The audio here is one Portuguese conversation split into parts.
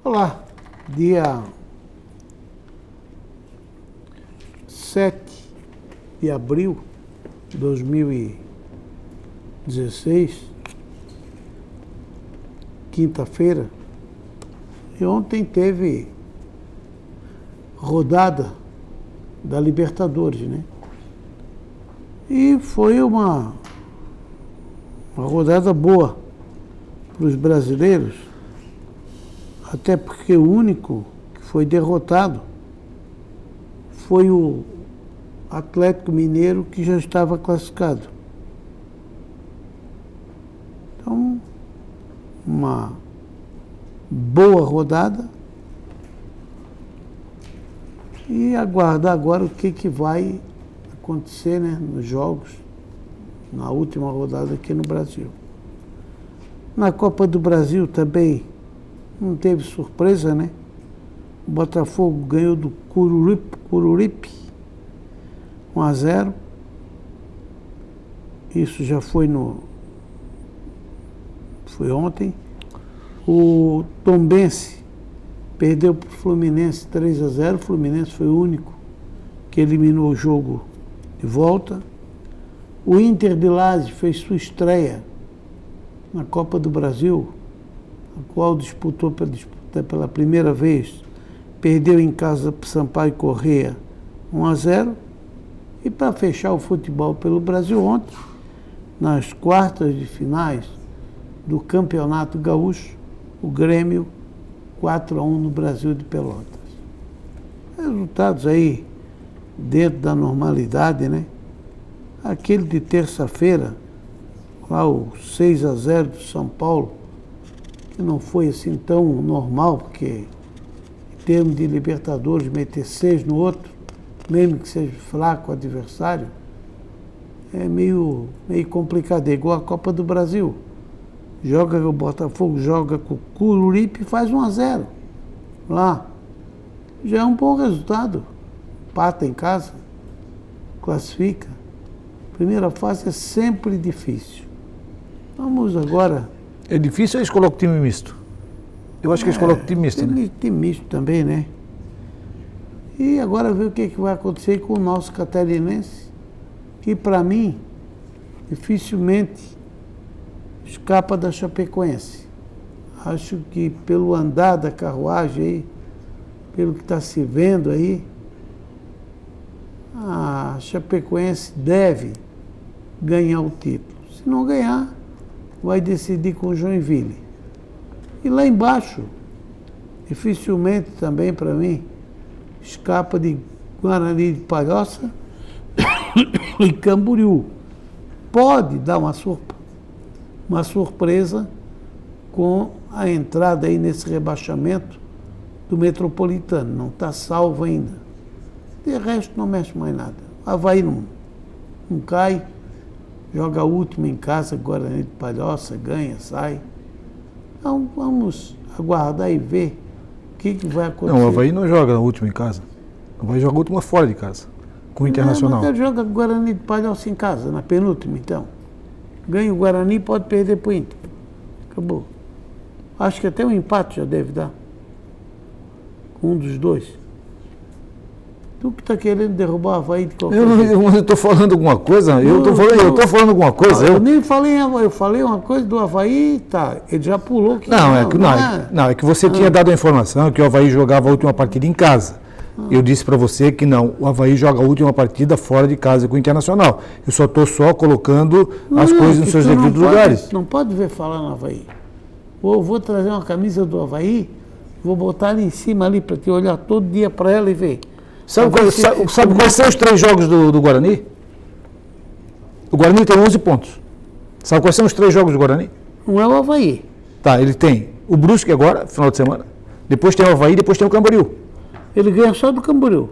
Olá, dia 7 de abril de 2016, quinta-feira, e ontem teve rodada da Libertadores, né? E foi uma rodada boa para os brasileiros, até porque o único que foi derrotado foi o Atlético Mineiro, que já estava classificado. Então, uma boa rodada e aguardar agora o que vai acontecer, né, nos jogos, na última rodada aqui no Brasil. Na Copa do Brasil também não teve surpresa, né? O Botafogo ganhou do Coruripe 1-0. Isso já foi ontem. O Tombense perdeu para o Fluminense 3-0. O Fluminense foi o único que eliminou o jogo de volta. O Inter de Lages fez sua estreia na Copa do Brasil, a qual disputou pela primeira vez, perdeu em casa para Sampaio Corrêa 1-0. E para fechar o futebol pelo Brasil ontem, nas quartas de finais do Campeonato Gaúcho, o Grêmio 4-1 no Brasil de Pelotas. Resultados aí dentro da normalidade, né? Aquele de terça-feira, lá o 6-0 do São Paulo, que não foi assim tão normal, porque em termos de Libertadores, meter 6 no outro, mesmo que seja fraco o adversário, é meio complicado. É igual a Copa do Brasil. Joga com o Botafogo, joga com o Coruripe e faz 1-0 lá. Já é um bom resultado. Empata em casa, classifica. Primeira fase é sempre difícil. Vamos agora. É difícil ou eles colocam time misto? Eu acho que eles colocam time misto, né? Time misto também, né? E agora ver o que vai acontecer com o nosso catarinense, que para mim dificilmente escapa da Chapecoense. Acho que pelo andar da carruagem aí, pelo que está se vendo aí, a Chapecoense deve ganhar o título. Se não ganhar, vai decidir com o Joinville. E lá embaixo, dificilmente também para mim, escapa de Guarani de Palhoça e Camboriú. Pode dar uma surpresa com a entrada aí nesse rebaixamento do Metropolitano. Não está salvo ainda. De resto, não mexe mais nada. Avaí não cai, joga a última em casa, Guarani de Palhoça, ganha, sai. Então, vamos aguardar e ver o que vai acontecer. Não, o Avaí não joga a última em casa. O Avaí joga a última fora de casa, com o Internacional. Mas ele joga Guarani de Palhoça em casa, na penúltima, então. Ganha o Guarani, pode perder para o Inter. Acabou. Acho que até um empate já deve dar. Com um dos dois. Tu que está querendo derrubar o Avaí de qualquer jeito. Eu estou falando alguma coisa? Eu estou falando alguma coisa. Eu nem falei, eu falei uma coisa do Avaí, tá. Ele já pulou. Que é que você tinha dado a informação que o Avaí jogava a última partida em casa. Eu disse para você que não, o Avaí joga a última partida fora de casa com o Internacional. Eu só estou colocando as coisas nos seus devidos lugares. Não pode ver falar no Avaí. Ou eu vou trazer uma camisa do Avaí, vou botar ali em cima ali para te olhar todo dia para ela e ver. Sabe quais são os 3 jogos do Guarani? O Guarani tem 11 pontos. Sabe quais são os 3 jogos do Guarani? Não é o Avaí. Tá, ele tem o Brusque agora, final de semana. Depois tem o Avaí, depois tem o Camboriú. Ele ganha só do Camboriú.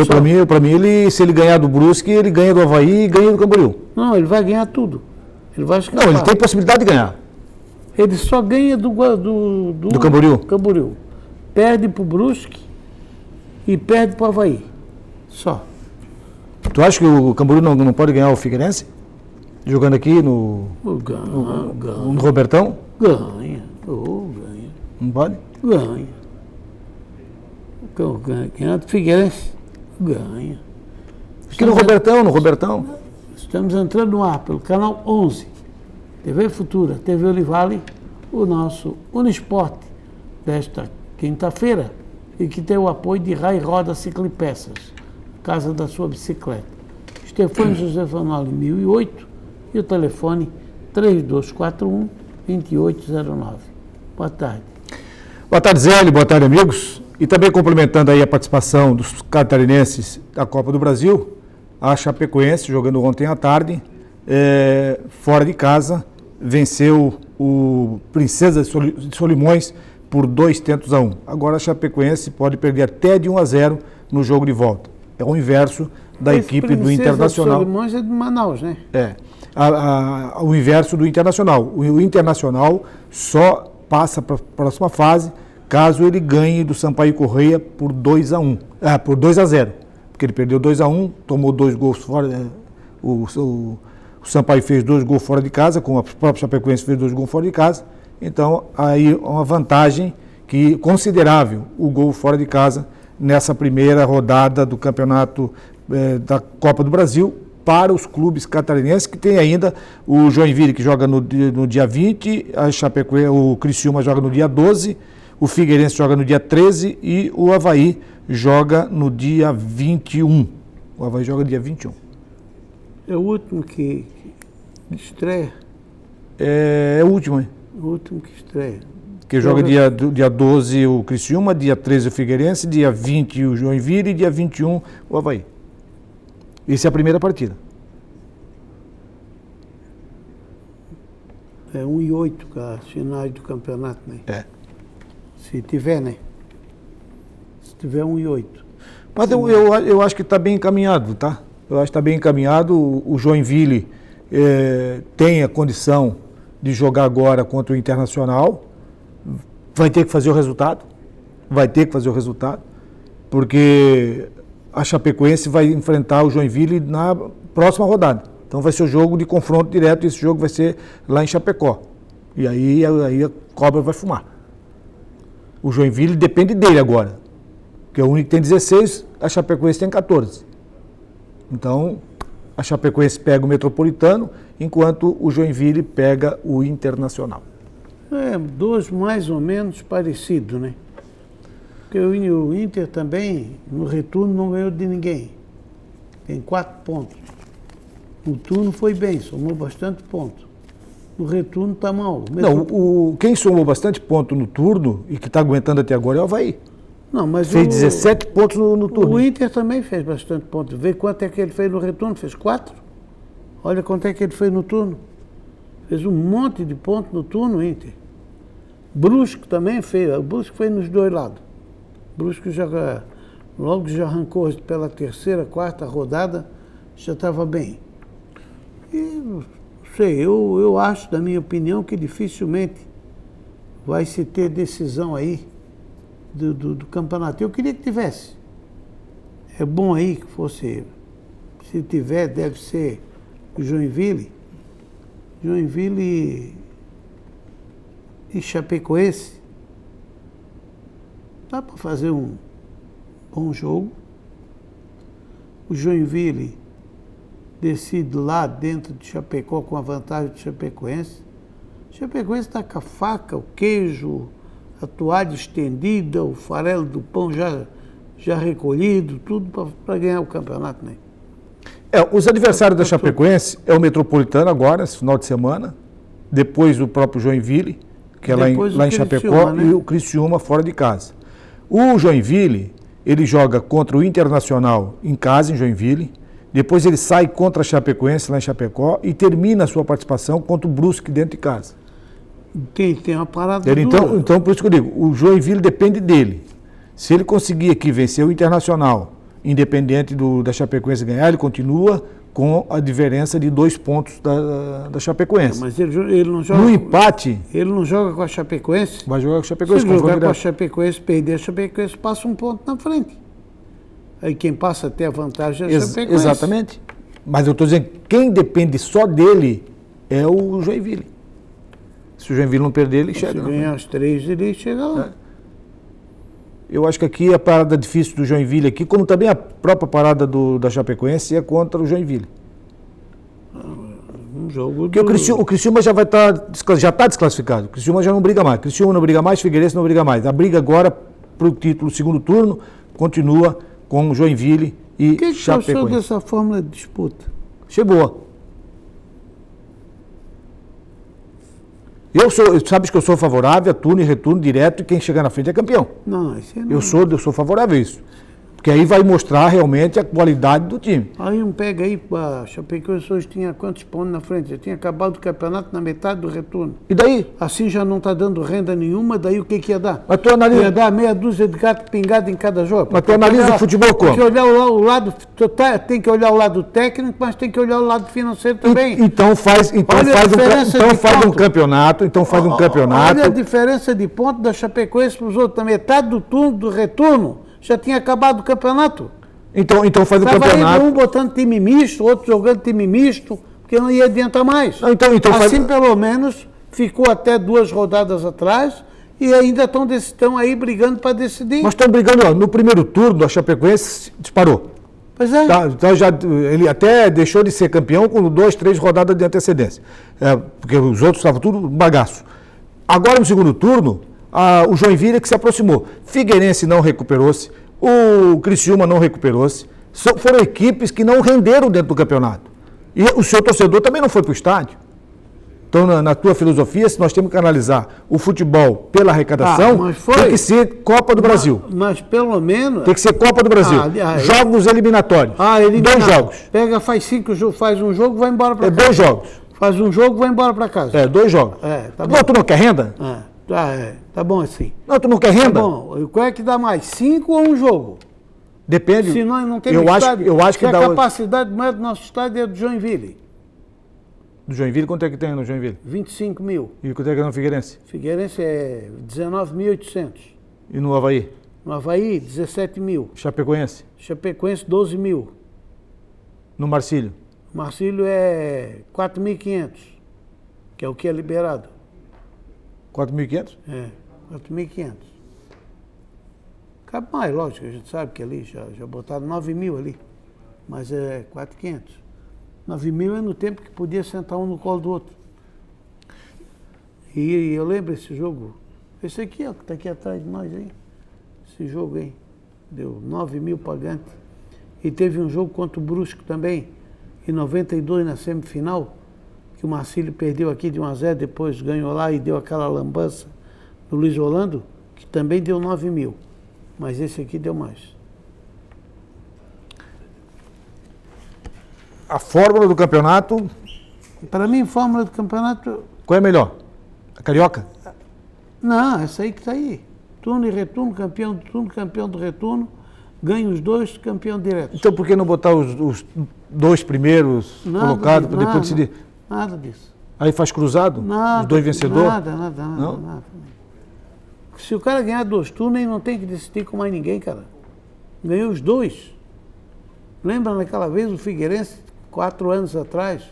Para mim, se ele ganhar do Brusque, ele ganha do Avaí e ganha do Camboriú. Não, ele vai ganhar tudo. Ele vai escapar. Não, ele tem possibilidade de ganhar. Ele só ganha do Camboriú. Camboriú. Perde para o Brusque e perde para o Avaí. Só. Tu acha que o Camboriú não pode ganhar o Figueirense? Jogando aqui no Robertão? Ganha. Não pode? Ganha. Ganha do Figueirense? Ganha. Aqui no Robertão. Estamos entrando no ar pelo canal 11, TV Futura, TV Olivale, o nosso Unisport desta quinta-feira e que tem o apoio de Rai Roda Ciclipeças, casa da sua bicicleta. Stefano José Vanoli 1008 e o telefone 3241-2809. Boa tarde. Boa tarde, Zélio. Boa tarde, amigos. E também complementando aí a participação dos catarinenses da Copa do Brasil, a Chapecoense, jogando ontem à tarde, fora de casa, venceu o Princesa de Solimões por 2-1. Agora a Chapecoense pode perder até de 1-0 no jogo de volta. É o inverso da equipe do Internacional. O Solimões é de Manaus, né? O inverso do Internacional. O Internacional só passa para a próxima fase caso ele ganhe do Sampaio Corrêa por 2-0. Porque ele perdeu 2-1, tomou 2 gols fora. O Sampaio fez 2 gols fora de casa, como a própria Chapecoense fez 2 gols fora de casa. Então, aí uma vantagem considerável, o gol fora de casa, nessa primeira rodada do campeonato da Copa do Brasil, para os clubes catarinenses, que tem ainda o Joinville, que joga no dia 20, o Criciúma joga no dia 12, o Figueirense joga no dia 13 e o Avaí joga no dia 21. O Avaí joga no dia 21. É o último que estreia? É o último, hein? O último que estreia. Que joga dia 12 o Criciúma, dia 13 o Figueirense, dia 20 o Joinville e dia 21 o Avaí. Essa é a primeira partida. É 1-8 as finais do campeonato, né? Se tiver, né? Se tiver 1-8. Mas eu acho que está bem encaminhado, tá? Eu acho que está bem encaminhado. O Joinville tem a condição de jogar agora contra o Internacional. Vai ter que fazer o resultado. Porque a Chapecoense vai enfrentar o Joinville na próxima rodada. Então vai ser o jogo de confronto direto, e esse jogo vai ser lá em Chapecó. E aí a cobra vai fumar. O Joinville depende dele agora, que é o único que tem 16, a Chapecoense tem 14. Então, a Chapecoense pega o Metropolitano, enquanto o Joinville pega o Internacional. Dois mais ou menos parecidos, né? Porque o Inter também, no retorno, não ganhou de ninguém. Tem 4 pontos. No turno foi bem, somou bastante pontos. No retorno está mal. Quem somou bastante ponto no turno e que está aguentando até agora é o Avaí. Não, mas fez 17 pontos no turno. O Inter também fez bastante pontos. Vê quanto é que ele fez no retorno, fez 4. Olha quanto é que ele fez no turno. Fez um monte de pontos no turno, o Inter. Brusque também fez, o Brusque foi nos dois lados. Brusque logo já arrancou pela terceira, quarta rodada, já estava bem. E, não sei, eu acho, da minha opinião, que dificilmente vai se ter decisão aí do campeonato. Eu queria que tivesse. É bom aí que fosse, se tiver, deve ser o Joinville e Chapecoense. Dá para fazer um bom jogo. O Joinville decide lá dentro de Chapecó com a vantagem de Chapecoense. Chapecoense está com a faca, o queijo, a toalha estendida, o farelo do pão já recolhido, tudo para ganhar o campeonato, né? Os adversários da Chapecoense é o Metropolitano agora, esse final de semana, depois o próprio Joinville, que é lá em Chapecó, né? E o Criciúma fora de casa. O Joinville, ele joga contra o Internacional em casa, em Joinville, depois ele sai contra a Chapecoense lá em Chapecó e termina a sua participação contra o Brusque dentro de casa. Tem uma parada então, por isso que eu digo, o Joinville depende dele. Se ele conseguir aqui vencer o Internacional, independente da Chapecoense ganhar, ele continua com a diferença de 2 pontos da Chapecoense. Mas ele não joga. No empate. Ele não joga com a Chapecoense? Vai jogar com a Chapecoense. Se jogar com a Chapecoense, perder, a Chapecoense passa 1 ponto na frente. Aí quem passa a ter a vantagem é o Chapecoense. Exatamente. Mas eu estou dizendo que quem depende só dele é o Joinville. Se o Joinville não perder, ele chega. Se ganhar as 3, ele chega lá. Eu acho que aqui a parada difícil do Joinville aqui, como também a própria parada da Chapecoense, é contra o Joinville. Um jogo Porque o Criciúma já está desclassificado. O Criciúma já não briga mais. O Criciúma não briga mais, Figueirense não briga mais. A briga agora para o título segundo turno continua com o Joinville e O que você achou Chapecoense. dessa fórmula de disputa? Achei boa. Sabes que eu sou favorável a turno e retorno direto e quem chegar na frente é campeão. Não, isso aí não. Eu sou favorável a isso. Porque aí vai mostrar realmente a qualidade do time. Aí pega aí, a Chapecoense hoje tinha quantos pontos na frente? Já tinha acabado o campeonato na metade do retorno. E daí? Assim já não está dando renda nenhuma, daí o que ia dar? Mas tu analisa, Ia dar meia dúzia de gato pingado em cada jogo. mas tu analisa o futebol como? Tem que olhar o lado, tem que olhar o lado técnico, mas tem que olhar o lado financeiro também. Então faz um campeonato. Olha a diferença de ponto da Chapecoense para os outros. Na metade do turno, do retorno, já tinha acabado o campeonato. Então faz o Estava campeonato. um botando time misto, outro jogando time misto, porque não ia adiantar mais. Não, então assim, pelo menos, ficou até 2 rodadas atrás e ainda estão aí brigando para decidir. Nós estamos brigando, ó, no primeiro turno, a Chapecoense disparou. Pois é. Então ele até deixou de ser campeão com 2, 3 rodadas de antecedência. Porque os outros estavam tudo bagaço. Agora, no segundo turno, o Joinville que se aproximou. Figueirense não recuperou-se, o Criciúma não recuperou-se. Foram equipes que não renderam dentro do campeonato. E o seu torcedor também não foi para o estádio. Então, na tua filosofia, se nós temos que analisar o futebol pela arrecadação, tem que ser Copa do Brasil. Mas pelo menos... Tem que ser Copa do Brasil. Jogos eliminatórios. 2 jogos. Faz um jogo, vai embora para casa. 2 jogos. Faz um jogo, vai embora para casa. 2 jogos. Tá bom. Não, tu não quer renda? Tá bom assim. Não, tu não quer renda? Tá bom. Qual é que dá mais? 5 ou um jogo? Depende. Se não tem estádio. Eu acho que a capacidade maior do nosso estádio é do Joinville. Do Joinville, quanto é que tem no Joinville? 25 mil. E quanto é que é no Figueirense? Figueirense é 19.800. E no Avaí? No Avaí, 17 mil. Chapecoense? Chapecoense, 12 mil. No Marcílio? Marcílio é 4.500, que é o que é liberado. 4.500? 4.500. Cabe mais, lógico, a gente sabe que ali já botaram 9 mil ali, mas é 4.500. 9 mil é no tempo que podia sentar um no colo do outro. E eu lembro esse jogo, esse aqui, ó, que está aqui atrás de nós aí, esse jogo aí, deu 9 mil pagante. E teve um jogo contra o Brusco também, em 92 na semifinal, que o Marcílio perdeu aqui de 1-0, depois ganhou lá e deu aquela lambança no Luiz Orlando, que também deu 9 mil. Mas esse aqui deu mais. A fórmula do campeonato... Para mim, fórmula do campeonato... Qual é melhor? A Carioca? Não, essa aí que está aí. Turno e retorno, campeão do turno, campeão do retorno, ganha os 2, campeão direto. Então por que não botar os 2 primeiros colocados para depois decidir? Nada disso. Aí faz cruzado? Nada, os 2 vencedores? Nada. Se o cara ganhar 2 turnos, ele não tem que decidir com mais ninguém, cara. Ganhou os 2. Lembra naquela vez o Figueirense, 4 anos atrás,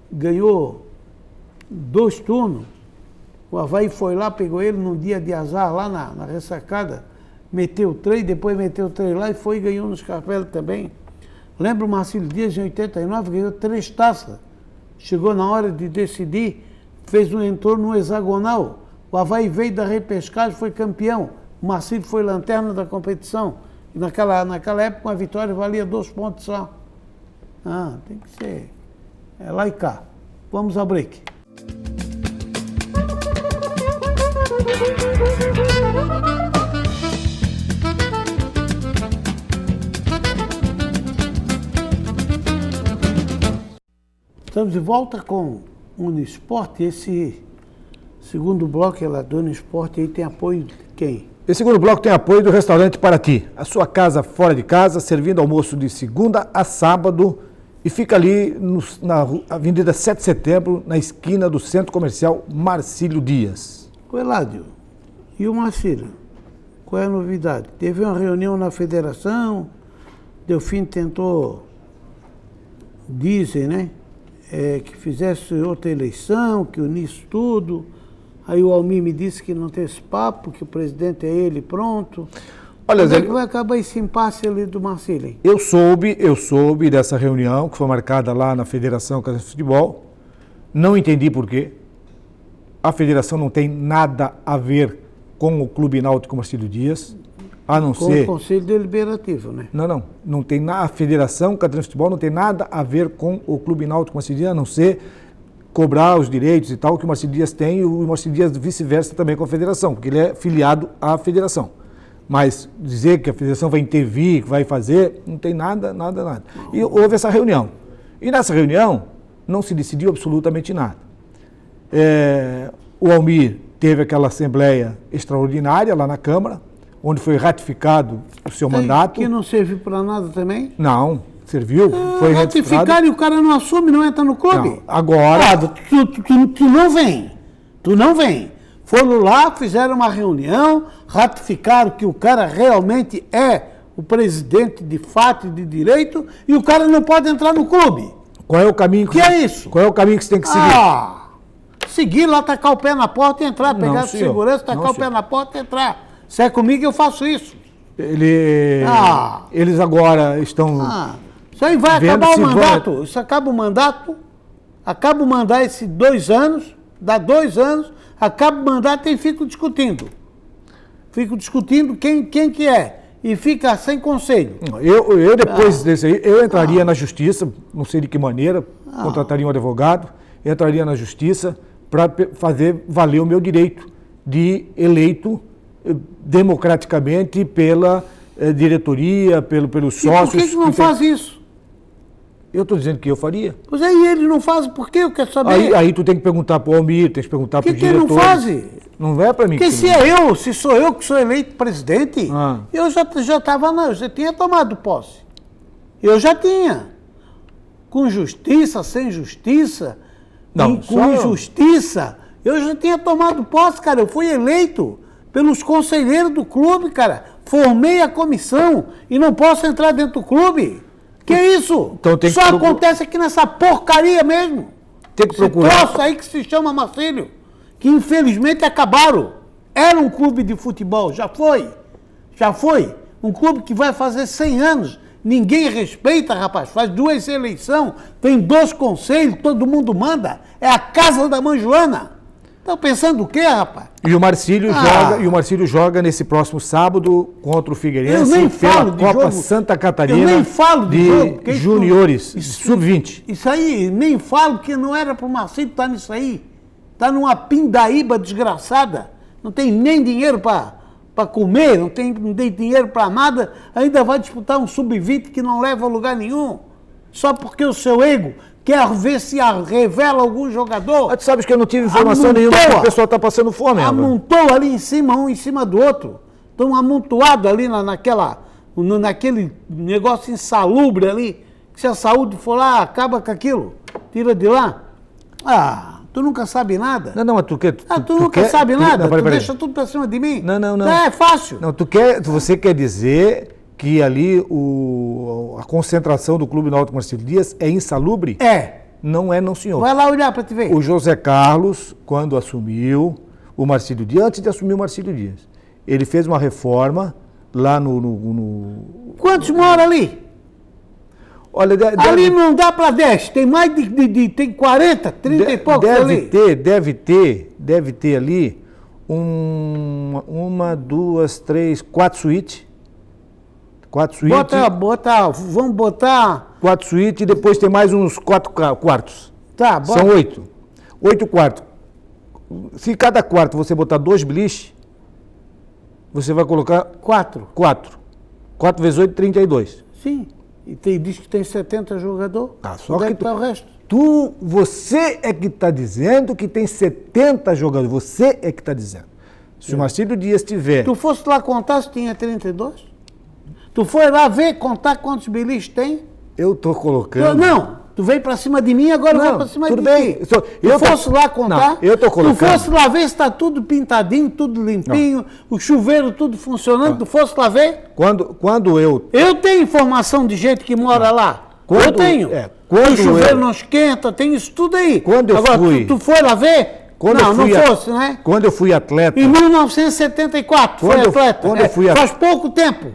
ganhou 2 turnos. O Avaí foi lá, pegou ele num dia de azar lá na ressacada, meteu 3, depois meteu 3 lá e foi e ganhou nos Scarpelli também. Lembra o Marcílio Dias, em 89, ganhou 3 taças. Chegou na hora de decidir, entrou no hexagonal. O Avaí veio da repescagem, foi campeão. O Marcílio foi lanterna da competição. E naquela época, uma vitória valia 2 pontos só. Tem que ser. É lá e cá. Vamos ao break. Estamos de volta com o Unisport. Esse segundo bloco, do Unisport, aí tem apoio de quem? Esse segundo bloco tem apoio do Restaurante Paraty, a sua casa fora de casa, servindo almoço de segunda a sábado, e fica ali na Avenida 7 de Setembro, na esquina do Centro Comercial Marcílio Dias. O Eládio, e o Marcílio, qual é a novidade? Teve uma reunião na federação, Delfim tentou, dizem, né? Que fizesse outra eleição, que unisse tudo. Aí o Almir me disse que não tem esse papo, que o presidente é ele, pronto. Olha, Zé, que vai acabar esse impasse ali do Marcílio, hein? Eu soube dessa reunião que foi marcada lá na Federação de Futebol. Não entendi por quê. A federação não tem nada a ver com o Clube Náutico Marcílio Dias, a não Com ser... o Conselho Deliberativo, né? Não tem nada, a Federação Catarinense de Futebol não tem nada a ver com o Clube Náutico Marcílio Dias, a não ser cobrar os direitos e tal que o Marcílio Dias tem, e o Marcílio Dias vice-versa também com a federação, porque ele é filiado à federação. Mas dizer que a federação vai intervir, que vai fazer, não tem nada. E houve essa reunião. E nessa reunião não se decidiu absolutamente nada. O Almir teve aquela assembleia extraordinária lá na Câmara, onde foi ratificado o seu mandato. Que não serviu para nada também? Não, serviu. Foi ratificado e o cara não assume, não entra no clube? Não, agora... Tu não vem. Tu não vem. Foram lá, fizeram uma reunião, ratificaram que o cara realmente é o presidente de fato e de direito e o cara não pode entrar no clube. Qual é o caminho que é isso? Qual é o caminho que você tem que seguir? Seguir lá, tacar o pé na porta e entrar, pegar a segurança, tacar o pé na porta e entrar. Se é comigo, eu faço isso. Eles agora estão... Isso aí vai acabar o mandato. Isso acaba o mandato esses 2 anos, dá 2 anos, acaba o mandato e fico discutindo. Fico discutindo quem que é. E fica sem conselho. Eu depois desse aí, eu entraria na justiça, não sei de que maneira, contrataria um advogado, entraria na justiça para fazer valer o meu direito de eleito democraticamente pela diretoria, pelos sócios. E por que não faz isso? Eu estou dizendo que eu faria. Pois aí eles não fazem, por quê? Eu quero saber. Aí tu tem que perguntar para o Almir, tem que perguntar para o diretor. Por que não fazem? Não é para mim. Porque se sou eu que sou eleito presidente, eu já tinha tomado posse. Eu já tinha. Com justiça, sem justiça, com injustiça, eu já tinha tomado posse, cara. Eu fui eleito pelos conselheiros do clube, cara. Formei a comissão e não posso entrar dentro do clube. Que é isso? Então, tem que só acontece aqui nessa porcaria mesmo. Tem que procurar. Esse troço aí que se chama Marcílio, que infelizmente acabaram. Era um clube de futebol, já foi. Um clube que vai fazer 100 anos. Ninguém respeita, rapaz. Faz 2 eleições, tem 2 conselhos, todo mundo manda. É a casa da mãe Joana. Estão pensando o quê, rapaz? E o Marcílio joga nesse próximo sábado contra o Figueirense pela Copa Santa Catarina. Eu nem falo de jogo, juniores, sub-20. Isso aí, nem falo que não era para o Marcílio estar nisso aí. Está numa pindaíba desgraçada. Não tem nem dinheiro para comer, não tem dinheiro para nada. Ainda vai disputar um sub-20 que não leva a lugar nenhum. Só porque o seu ego quer ver se revela algum jogador. Mas tu sabes que eu não tive informação nenhuma que o pessoal está passando fome. Amontou ali em cima, um em cima do outro. Estão amontoados ali naquele negócio insalubre ali. Que se a saúde for lá, acaba com aquilo. Tira de lá. Tu nunca sabe nada. Não, mas tu quer... Tu nunca sabe nada. Tu deixa tudo pra cima de mim. Não. É fácil. Não, você quer dizer que ali a concentração do Clube Náutico Marcílio Dias é insalubre? Não é, não, senhor. Vai lá olhar para te ver. O José Carlos, quando assumiu o Marcílio Dias, antes de assumir o Marcílio Dias, ele fez uma reforma lá no... Quantos moram ali? Olha, ali não dá para 10, tem mais tem 40, 30 e poucos ali. Deve ter ali 1, 2, 3, 4 suítes. 4 suítes. Vamos botar... 4 suítes e depois tem mais uns 4 quartos. Tá, bota. São 8. 8 quartos. Se cada quarto você botar 2 biliches, você vai colocar... 4. 4 vezes 8, 32. Sim. E diz que tem 70 jogadores. Só que tá o resto. Você é que está dizendo que tem 70 jogadores. Você é que está dizendo. Se o Marcílio Dias tiver... Tu fosse lá contar se tinha 32? Tu foi lá ver, contar quantos biliches tem? Eu estou colocando... Tu veio pra cima de mim, agora eu vou pra cima de ti. Eu fosse lá contar, eu tô colocando. Tu fosse lá ver se tá tudo pintadinho, tudo limpinho, o chuveiro tudo funcionando, tu fosse lá ver? Quando eu... Eu tenho informação de gente que mora lá. Eu tenho. O chuveiro não esquenta, tem isso tudo aí. Quando eu agora, fui... tu foi lá ver? Não fosse, né? Quando eu fui atleta... Em 1974, foi atleta. Faz pouco tempo.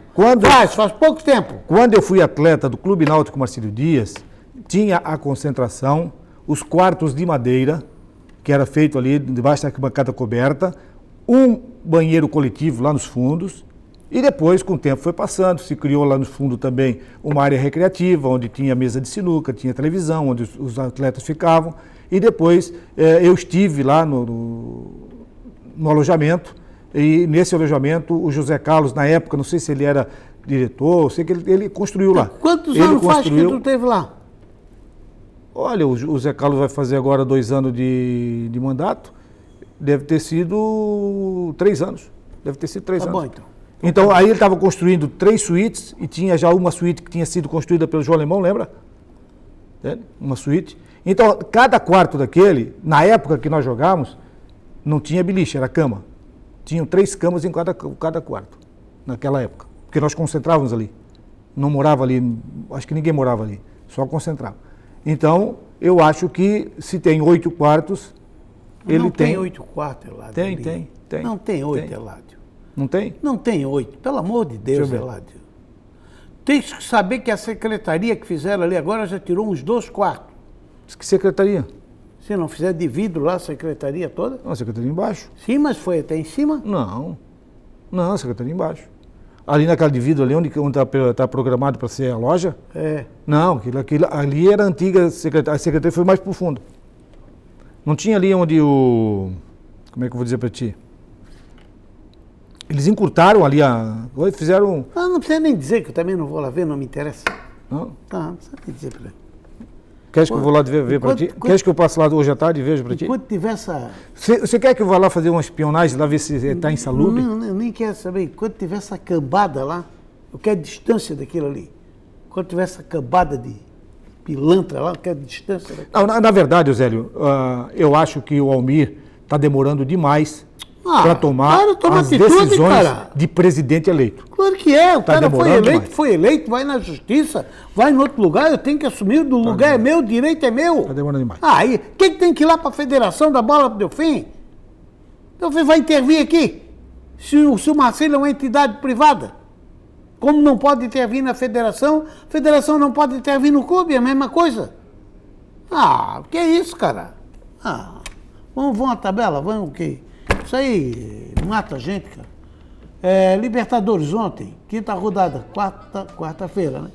Faz pouco tempo. Quando eu fui atleta do Clube Náutico Marcílio Dias, tinha a concentração, os quartos de madeira, que era feito ali debaixo da bancada coberta, um banheiro coletivo lá nos fundos, e depois, com o tempo foi passando, se criou lá no fundo também uma área recreativa, onde tinha mesa de sinuca, tinha televisão, onde os atletas ficavam, e depois eu estive lá no alojamento, e nesse alojamento o José Carlos, na época, não sei se ele era diretor, sei que ele construiu lá. Quantos anos faz que tu esteve lá? Olha, o Zé Carlos vai fazer agora 2 anos de mandato, deve ter sido 3 anos. Deve ter sido 3 anos. Bom, então. Então, aí ele estava construindo 3 suítes, e tinha já uma suíte que tinha sido construída pelo João Alemão, lembra? Uma suíte. Então, cada quarto daquele, na época que nós jogávamos, não tinha beliche, era cama. Tinham 3 camas em cada quarto, naquela época. Porque nós concentrávamos ali. Não morava ali, acho que ninguém morava ali, só concentrava. Então, eu acho que se tem 8 quartos, ele tem... Não tem 8 quartos, Eládio. Tem. Não tem 8, Eládio. Não tem? Não tem 8, pelo amor de Deus, Eládio. Tem que saber que a secretaria que fizeram ali agora já tirou uns 2 quartos. Que secretaria? Se não fizer de vidro lá, a secretaria toda? Não, a secretaria embaixo. Sim, mas foi até em cima? Não, a secretaria embaixo. Ali naquela de vidro ali, onde está programado para ser a loja? Não, aquilo ali era a antiga secretaria. A secretaria foi mais para o fundo. Não tinha ali onde o... Como é que eu vou dizer para ti? Eles encurtaram ali fizeram... Não precisa nem dizer, que eu também não vou lá ver, não me interessa. Não? Não precisa nem dizer para ele. Queres que eu vou lá ver para ti? Queres que eu passe lá hoje à tarde e vejo para ti? Enquanto tiver essa... Você quer que eu vá lá fazer uma espionagem, lá ver se está insalubre? Não, eu nem quero saber. Enquanto tiver essa cambada lá, eu quero distância daquilo ali. Enquanto tiver essa cambada de pilantra lá, eu quero distância daquilo. Não, na verdade, Zélio, eu acho que o Almir está demorando demais para tomar as decisões de presidente eleito. Claro que é, o cara foi eleito, vai na justiça, vai em outro lugar, eu tenho que assumir, do lugar é meu, o direito é meu. Está demorando demais. Aí, quem tem que ir lá para a Federação da Bola do Delfim? Delfim vai intervir aqui, se o Marcelo é uma entidade privada. Como não pode intervir na federação, a federação não pode intervir no clube, é a mesma coisa. Que é isso, cara? Vamos à tabela, vamos o quê? Isso aí mata a gente, cara. Libertadores ontem, quinta rodada, quarta-feira, né?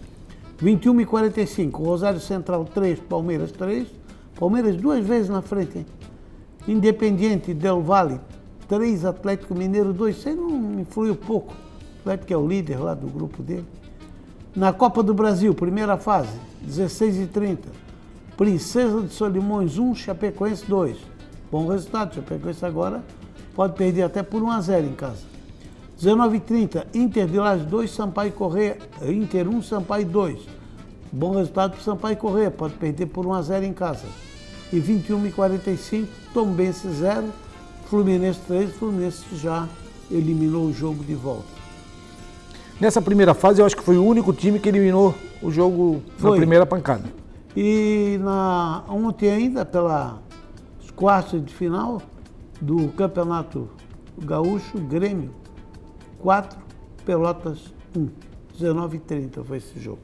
21h45, Rosário Central 3, Palmeiras 3. Palmeiras 2 vezes na frente, hein? Independiente Del Valle 3, Atlético Mineiro 2. Isso aí não influiu pouco. O Atlético é o líder lá do grupo dele. Na Copa do Brasil, primeira fase, 16h30. Princesa de Solimões 1, Chapecoense 2. Bom resultado, Chapecoense agora pode perder até por 1-0 em casa. 19h30, Inter de Lages 2, Sampaio Corrêa, Inter 1, Sampaio 2. Bom resultado para o Sampaio Corrêa, pode perder por 1-0 em casa. E 21h45, Tombense 0, Fluminense 3, Fluminense já eliminou o jogo de volta. Nessa primeira fase, eu acho que foi o único time que eliminou o jogo na primeira pancada. E ontem ainda, pelas quartas de final do Campeonato Gaúcho, Grêmio 4, Pelotas 1. 19h30 foi esse jogo.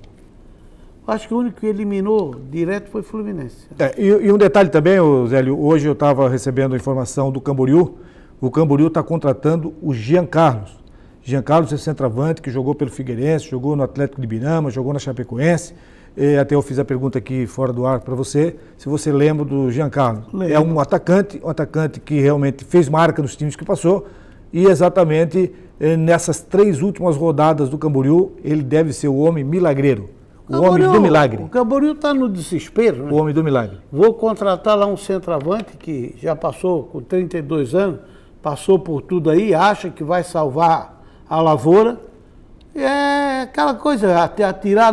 Acho que o único que eliminou direto foi o Fluminense. E um detalhe também, Zélio, hoje eu estava recebendo a informação do Camboriú. O Camboriú está contratando o Jean Carlos. Jean Carlos é centroavante que jogou pelo Figueirense, jogou no Atlético de Ibirama, jogou na Chapecoense. Até eu fiz a pergunta aqui fora do ar para você, se você lembra do Jean Carlos. Lembro. É um atacante que realmente fez marca nos times que passou, e exatamente nessas 3 últimas rodadas do Camboriú, ele deve ser o homem milagreiro, o homem do milagre. O Camboriú está no desespero, né? O homem do milagre. Vou contratar lá um centroavante que já passou com 32 anos, passou por tudo aí, acha que vai salvar a lavoura. É aquela coisa, atirar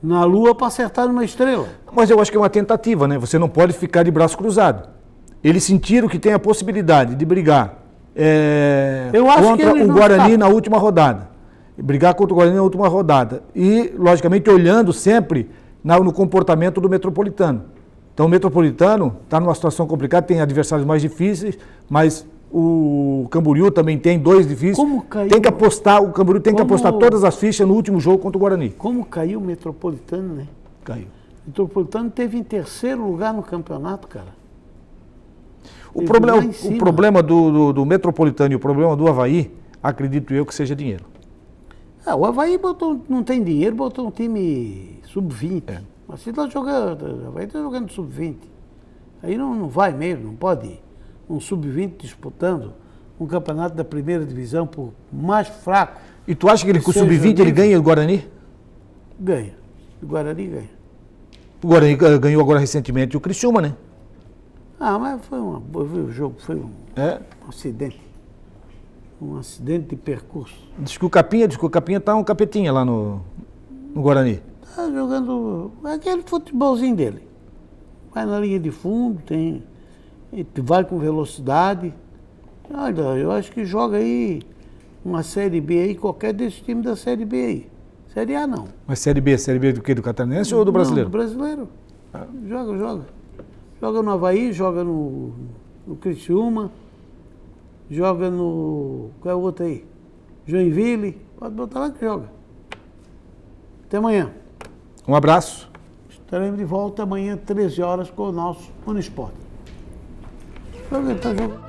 na Lua para acertar numa estrela. Mas eu acho que é uma tentativa, né? Você não pode ficar de braço cruzado. Eles sentiram que tem a possibilidade de brigar Eu acho que contra eles o não Guarani sabem. na última rodada. Brigar contra o Guarani na última rodada. E, logicamente, olhando sempre no comportamento do Metropolitano. Então, o Metropolitano está numa situação complicada, tem adversários mais difíceis, mas o Camboriú também tem 2 difíceis. Como caiu? Tem que apostar, o Camboriú tem que Como- apostar todas as fichas no último jogo contra o Guarani. Como caiu o Metropolitano, né? Caiu. O Metropolitano teve em 3º lugar no campeonato, cara. O Teve problema, lá em cima. o problema do Metropolitano e o problema do Avaí, acredito eu que seja dinheiro. O Avaí não tem dinheiro, botou um time sub-20. Mas se está jogando, o Avaí está jogando sub-20. Aí não vai mesmo, não pode ir. Um sub-20 disputando um campeonato da primeira divisão por mais fraco. E tu acha que ele com o Seja Sub-20 ele nível. ganha o Guarani? Ganha. O Guarani ganha. O Guarani ganhou agora recentemente o Criciúma, né? Mas eu vi o jogo, foi um acidente. Um acidente de percurso. Diz que o Capinha tá um capetinha lá no Guarani. Tá jogando aquele futebolzinho dele. Vai na linha de fundo, vai com velocidade. Olha, eu acho que joga aí uma Série B aí, qualquer desses times da Série B aí. Série A não. Mas Série B do quê? Do Catarinense ou do Brasileiro? Não, do brasileiro. Joga. Joga no Avaí, joga no Criciúma, joga no... Qual é o outro aí? Joinville. Pode botar lá que joga. Até amanhã. Um abraço. Estaremos de volta amanhã, 13 horas, com o nosso Unisport. Tá jogando.